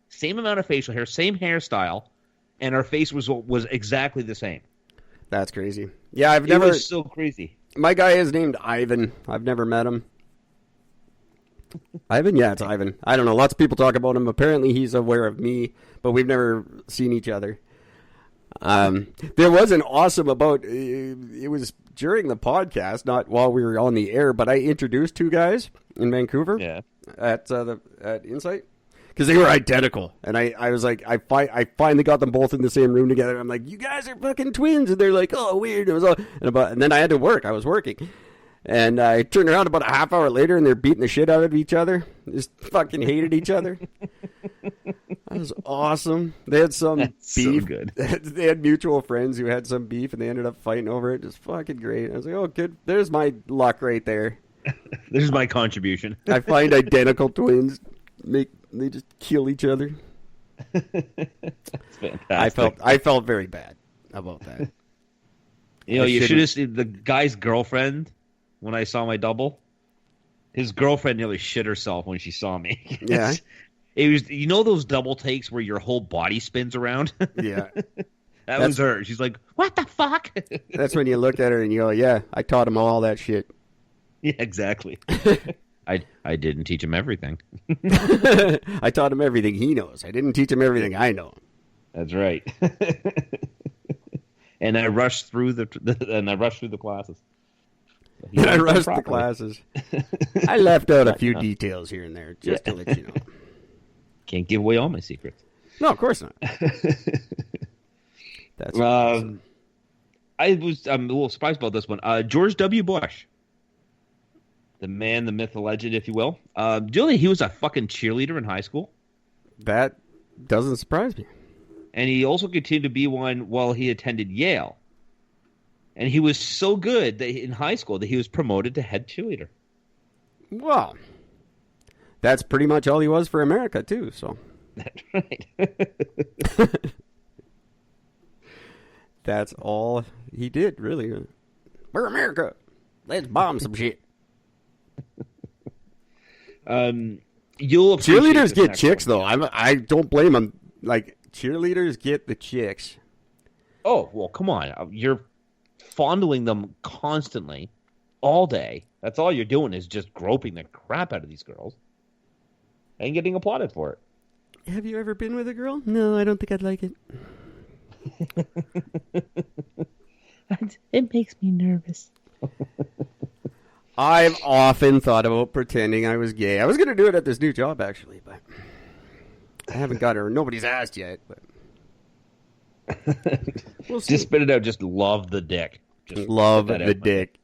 same amount of facial hair, same hairstyle, and our face was exactly the same. That's crazy. Yeah, It was so crazy. My guy is named Ivan. I've never met him. Ivan? Yeah, it's Ivan. I don't know. Lots of people talk about him. Apparently, he's aware of me, but we've never seen each other. There was an awesome about. It was during the podcast, not while we were on the air, but I introduced two guys in Vancouver. Yeah. At Insight. Because they were identical, and I was like, I finally got them both in the same room together. I'm like, you guys are fucking twins, and they're like, oh, weird. And then I had to work. I was working, and I turned around about a half hour later, and they're beating the shit out of each other. Just fucking hated each other. That was awesome. They had some That's beef. So good. They had mutual friends who had some beef, and they ended up fighting over it. Just fucking great. I was like, oh, good. There's my luck right there. There's my contribution. I find identical twins. They just kill each other. That's fantastic. I felt very bad about that. You should have seen the guy's girlfriend when I saw my double. His girlfriend nearly shit herself when she saw me. Yeah. It was, those double takes where your whole body spins around? Yeah. That was her. She's like, what the fuck? That's when you look at her and you go, yeah, I taught him all that shit. Yeah, exactly. I didn't teach him everything. I taught him everything he knows. I didn't teach him everything I know. That's right. And I rushed through the classes. I rushed the classes. I left out a few details here and there just to let you know. Can't give away all my secrets. No, of course not. That's awesome. I'm a little surprised about this one. George W. Bush. The man, the myth, the legend, if you will. Julie, he was a fucking cheerleader in high school. That doesn't surprise me. And he also continued to be one while he attended Yale. And he was so good that in high school that he was promoted to head cheerleader. Well, that's pretty much all he was for America, too. So That's right. That's all he did, really. We're America. Let's bomb some shit. You'll cheerleaders get chicks though. I don't blame them. Like cheerleaders get the chicks. Oh well, come on! You're fondling them constantly, all day. That's all you're doing is just groping the crap out of these girls, and getting applauded for it. Have you ever been with a girl? No, I don't think I'd like it. It makes me nervous. I've often thought about pretending I was gay. I was going to do it at this new job, actually, but I haven't got her. Nobody's asked yet. But we'll see. Just spit it out. Just love the dick. Just love the dick.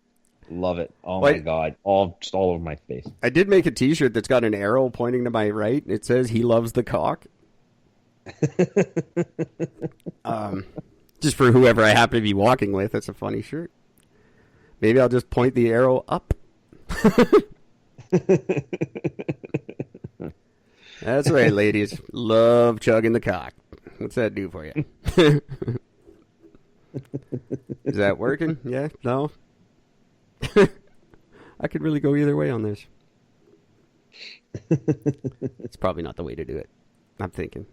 Love it. Oh my God. Just all over my face. I did make a t-shirt that's got an arrow pointing to my right. It says, he loves the cock. Just for whoever I happen to be walking with. That's a funny shirt. Maybe I'll just point the arrow up. That's right, ladies. Love chugging the cock. What's that do for you? Is that working? Yeah? No? I could really go either way on this. It's probably not the way to do it. I'm thinking.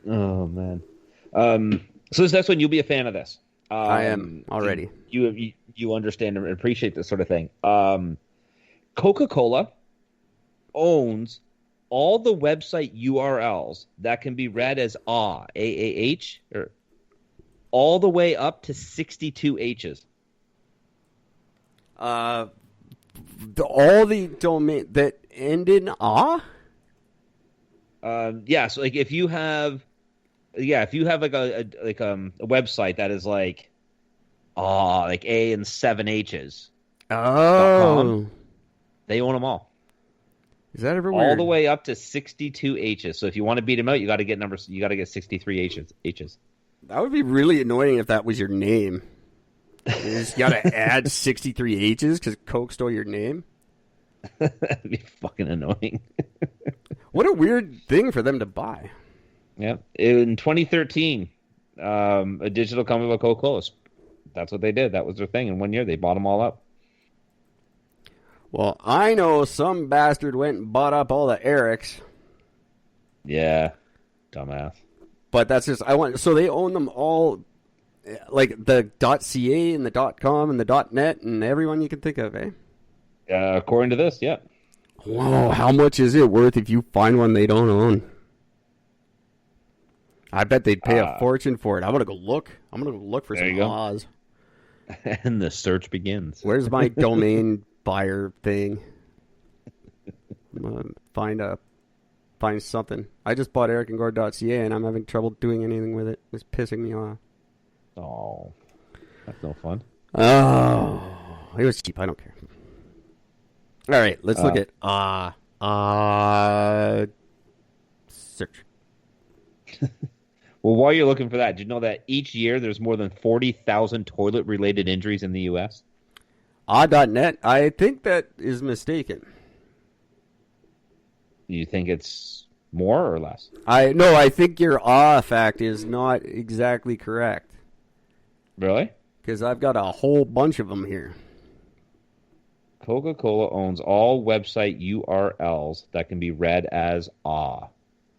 Oh, man. So this next one, you'll be a fan of this. I am already. You understand and appreciate this sort of thing. Coca-Cola owns all the website URLs that can be read as AAH, or all the way up to 62 H's. All the domain that end in ah? Yeah, so like if you have like a website that is like A and 7 H's. Oh. They own them all. Is that ever weird? All the way up to 62 H's. So if you want to beat them out, you got to get numbers. You got to get 63 H's. That would be really annoying if that was your name. You just got to add 63 H's because Coke stole your name. That'd be fucking annoying. What a weird thing for them to buy. Yeah. In 2013, a digital company like Coca-Cola, that's what they did. That was their thing. In 1 year, they bought them all up. Well, I know some bastard went and bought up all the Erics. Yeah, dumbass. But that's just so they own them all, like the .ca and the .com and the .net and everyone you can think of, eh? According to this, yeah. Whoa, how much is it worth if you find one they don't own? I bet they'd pay a fortune for it. I'm gonna go look. I'm gonna go look for some Oz. And the search begins. Where's my domain buyer thing? Find something. I just bought ericandgord.ca and I'm having trouble doing anything with it. It's pissing me off. Oh, that's no fun. Oh, it was cheap. I don't care. All right, let's look at search. Well, while you're looking for that, did you know that each year there's more than 40,000 toilet-related injuries in the U.S.? Ah.net, I think that is mistaken. You think it's more or less? I think your fact is not exactly correct. Really? Because I've got a whole bunch of them here. Coca-Cola owns all website URLs that can be read as all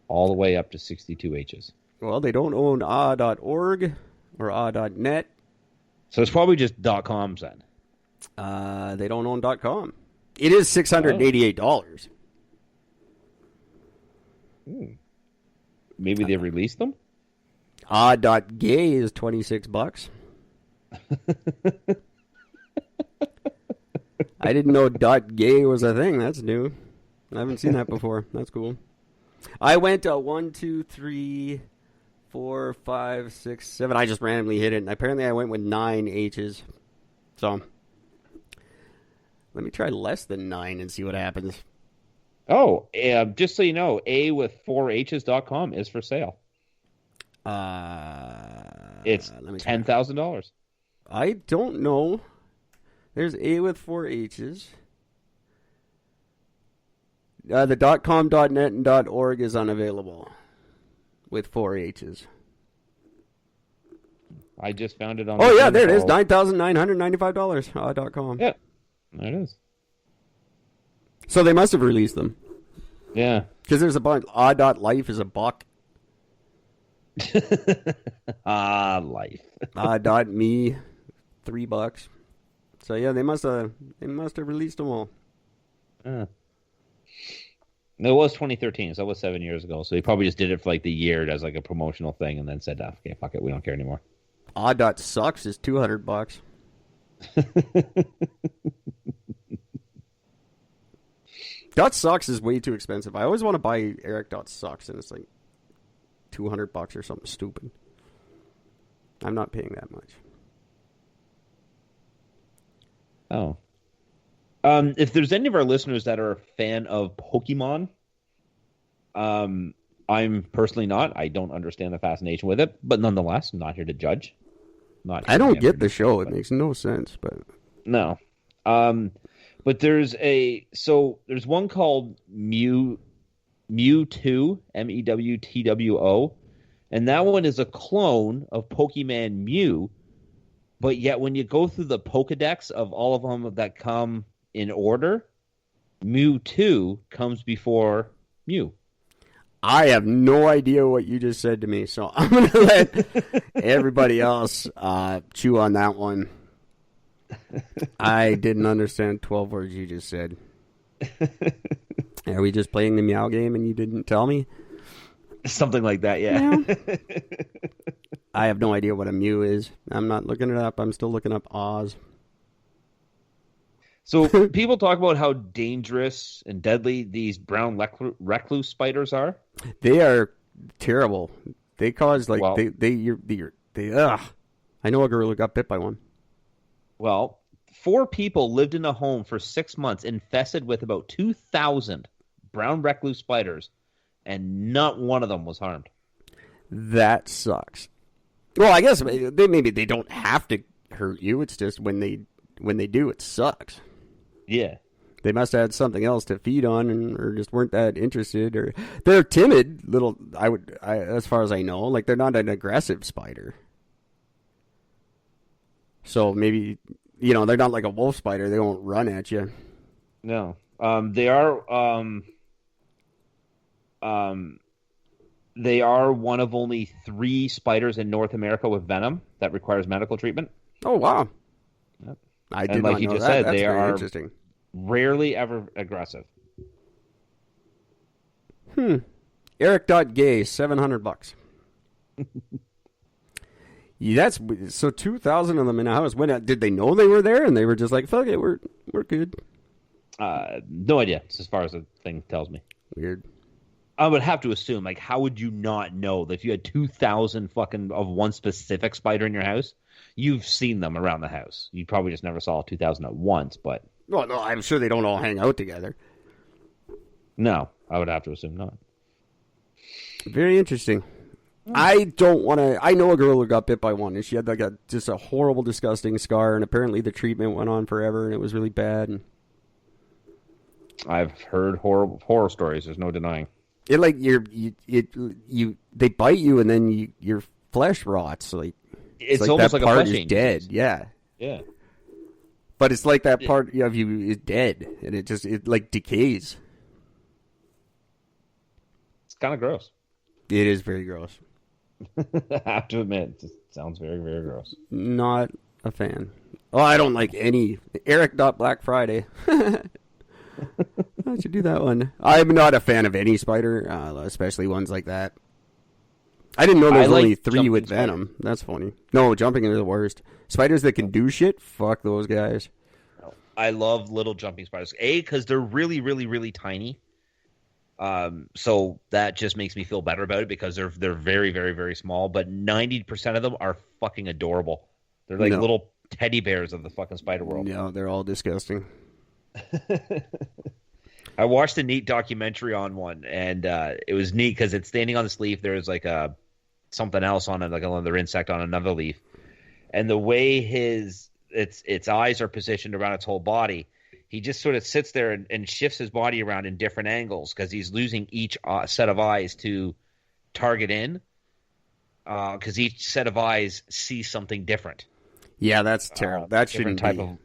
the way up to 62 H's. Well, they don't own ah.org or ah.net. So it's probably just .coms then. They don't own .com. It is $688. Maybe they released them? Ah.gay is $26. I didn't know .gay was a thing. That's new. I haven't seen that before. That's cool. I went 1, 2, 3, 4, 5, 6, 7. I just randomly hit it, and apparently I went with 9 H's. So let me try less than 9 and see what happens. Oh, just so you know, A with 4 H's.com is for sale. It's $10,000. I don't know. There's A with 4 H's. The .com, .net, and .org is unavailable with 4 H's. I just found it on. Oh yeah, there it is. $9,995. .com. Yeah, there it is. So they must have released them. Yeah, because there's a bunch. Life is a buck. Life. Me, $3. So yeah, they must have released them all. It was 2013, so that was 7 years ago. So he probably just did it for like the year as like a promotional thing, and then said, "Okay, fuck it, we don't care anymore." Sucks is $200. .sucks is way too expensive. I always want to buy Eric.sucks, and it's like $200 or something stupid. I'm not paying that much. Oh. If there's any of our listeners that are a fan of Pokemon, I'm personally not. I don't understand the fascination with it, but nonetheless, I'm not here to judge. I don't get the show. It makes no sense, but no. But there's one called Mewtwo, Mewtwo, and that one is a clone of Pokemon Mew. But yet, when you go through the Pokedex of all of them that come in order, Mewtwo comes before Mew. I have no idea what you just said to me, so I'm going to let everybody else chew on that one. I didn't understand 12 words you just said. Are we just playing the meow game and you didn't tell me? Something like that, yeah. I have no idea what a Mew is. I'm not looking it up. I'm still looking up Oz. So people talk about how dangerous and deadly these brown recluse spiders are. They are terrible. They cause I know a girl who got bit by one. Well, 4 people lived in a home for 6 months infested with about 2,000 brown recluse spiders, and not one of them was harmed. That sucks. Well, I guess maybe they don't have to hurt you. It's just when they do, it sucks. Yeah. They must have had something else to feed on, or just weren't that interested, or they're timid. As far as I know, like they're not an aggressive spider. So maybe, they're not like a wolf spider. They won't run at you. No. They are um, they are one of only 3 spiders in North America with venom that requires medical treatment. Oh, wow. Yep. I And did like not you know just that. said, That's they very are interesting. rarely ever aggressive. Eric.gay, $700. Yeah, that's so 2,000 of them in a house. When did they know they were there and they were just like, fuck it, we're good? No idea, as far as the thing tells me. Weird. I would have to assume, like, how would you not know that if you had 2,000 fucking of one specific spider in your house, you've seen them around the house. You probably just never saw 2,000 at once, but Well, no, I'm sure they don't all hang out together. no, I would have to assume not. Very interesting. I don't want to. I know a girl who got bit by one, and she had like just a horrible, disgusting scar, and apparently the treatment went on forever, and it was really bad. And I've heard horror stories. There's no denying. it like they bite you, and then your flesh rots. Like It's like almost that like a part flesh is dead. Yeah, Yeah. but it's like that part of you is dead, and it like decays. It's kind of gross. It is very gross. I have to admit, it just sounds very, very gross. Not a fan. Oh, I don't like any Eric.Black Friday. I should do that one. I'm not a fan of any spider, especially ones like that. I didn't know there was only 3 with venom. That's funny. No, jumping are the worst. Spiders that can do shit, fuck those guys. I love little jumping spiders. Because they're really, really, really tiny. So that just makes me feel better about it because they're very, very, very small. But 90% of them are fucking adorable. They're like little teddy bears of the fucking spider world. No, they're all disgusting. I watched a neat documentary on one, and it was neat because it's standing on this leaf. There's like something else on it, like another insect on another leaf, and the way its eyes are positioned around its whole body, he just sort of sits there and shifts his body around in different angles because he's losing each set of eyes to target in, because each set of eyes sees something different. Yeah, that's terrible. That shouldn't type be. of.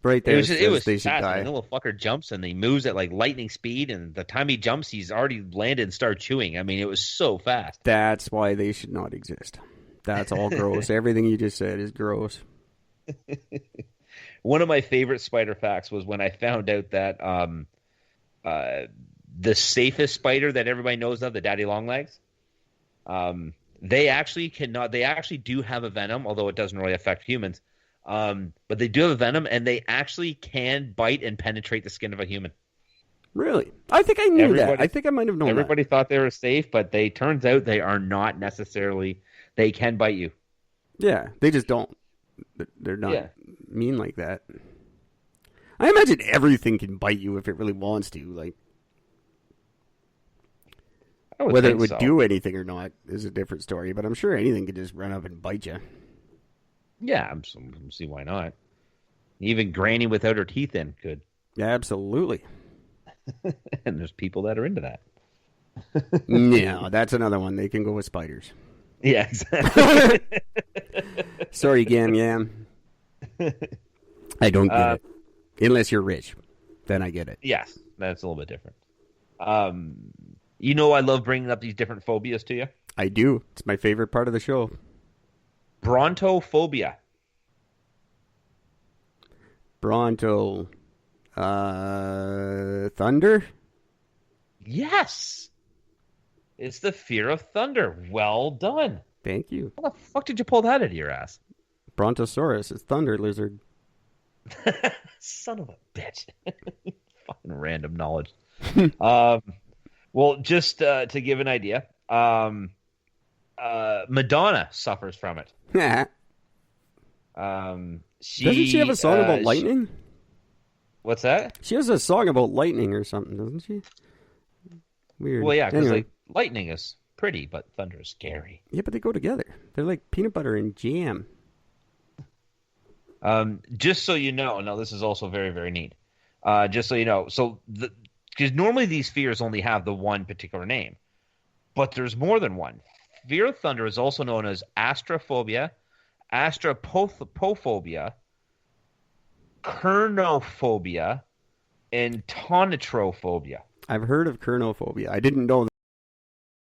Right there, It was they should die. fascinating. The little fucker jumps and he moves at like lightning speed, and the time he jumps, he's already landed and started chewing. I mean, it was so fast. That's why they should not exist. That's all gross. Everything you just said is gross. One of my favorite spider facts was when I found out that the safest spider that everybody knows of, the daddy longlegs, they actually cannot. They actually do have a venom, although it doesn't really affect humans. But they do have a venom, and they actually can bite and penetrate the skin of a human. Really? I think I knew that. I think I might have known everybody thought they were safe, but turns out they are not necessarily. They can bite you. Yeah, they just don't. They're not mean like that. I imagine everything can bite you if it really wants to. Like, whether it would do anything or not is a different story, but I'm sure anything could just run up and bite you. Yeah, I see why not. Even Granny without her teeth in could. Yeah, absolutely. And there's people that are into that. No, that's another one. They can go with spiders. Yeah, exactly. Sorry, Gam Yam. I don't get it. Unless you're rich. Then I get it. Yes, that's a little bit different. You know, I love bringing up these different phobias to you. I do. It's my favorite part of the show. Brontophobia. Bronto. Thunder? Yes. It's the fear of thunder. Well done. Thank you. How the fuck did you pull that out of your ass? Brontosaurus. It's thunder lizard. Son of a bitch. Fucking random knowledge. Well, just to give an idea, Madonna suffers from it. Doesn't she have a song about lightning? What's that? She has a song about lightning or something, doesn't she? Weird. Well, yeah, because lightning is pretty, but thunder is scary. Yeah, but they go together. They're like peanut butter and jam. Just so you know, now this is also very, very neat. Just so you know, because normally these fears only have the one particular name, but there's more than one. Fear of thunder is also known as astrophobia, astropophobia, kernophobia, Entonotrophobia. I've heard of kernophobia. I didn't know